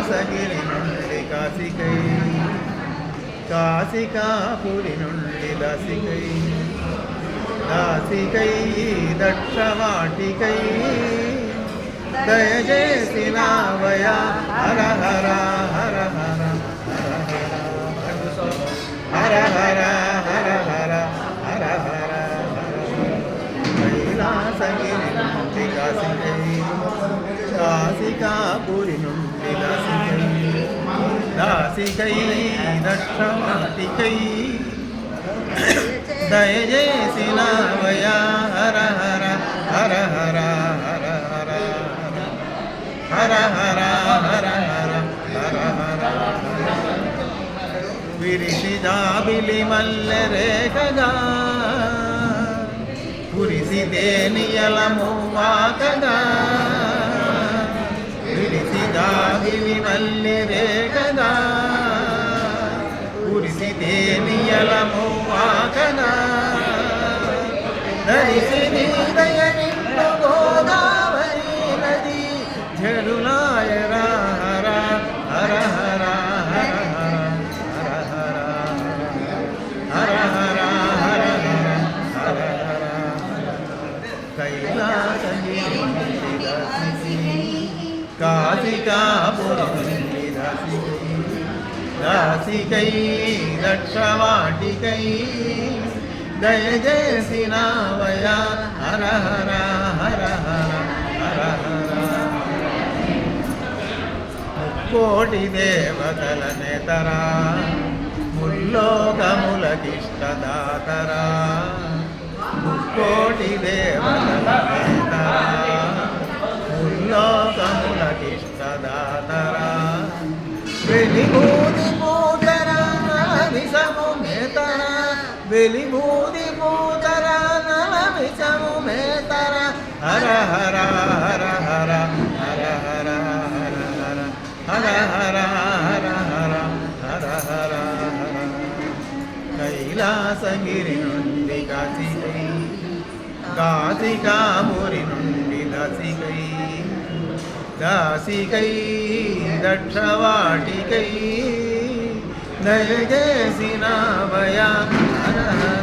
కైలాసగిరి నుండి కాశికై, కాశికాపురి నుండి దాసికై, దాసికై దక్షవాటికై దయచేసినావయా హర హర హర హర హర హర హర హర హర హర కైలాసగిరి నుండి కాశికై, కాశికాపురి నుండి దాసికై, దాసికై దక్షవాటికై దయచేసినావయా హర హర హర హర హర హర హర హర హర హర హర హర విరిసి జాబిలి మల్లె రేఖగా పురిసిదే నియలము వాకగా, విరిసి జాబిలి మల్లె రేఖగా పురిసిదే నియలము వాకగా, ధరిసి నీదయ నిండు గోదావరి నది జరులాయరా హర హర హర హర హర హర హర హర హర హర కైలాసగిరి నుండి దాసికై, కాశికాపురి నుండి దాసికై, దాసికై దక్షవాటికై దయచేసినావయా హర హర హర హర హర హర ముక్కోటి దేవతల నేతరా ముల్లోకములకిష్టదాతరా, ముక్కోటి దేవతల నేతరా ముల్లోకములకిష్టదాతరా, వెలిబూది పూతరా విషము మేతరా, వెలిబూది పూతరా విషము మేతరా హర హర హర హర హర హర హర హర హర హర హర హర హర హర కైలాసగిరి నుండి కాశికై, కాశికాపురి నుండి దాసికై, దాసికై దక్షవాటికై దయచేసినావయా హర హర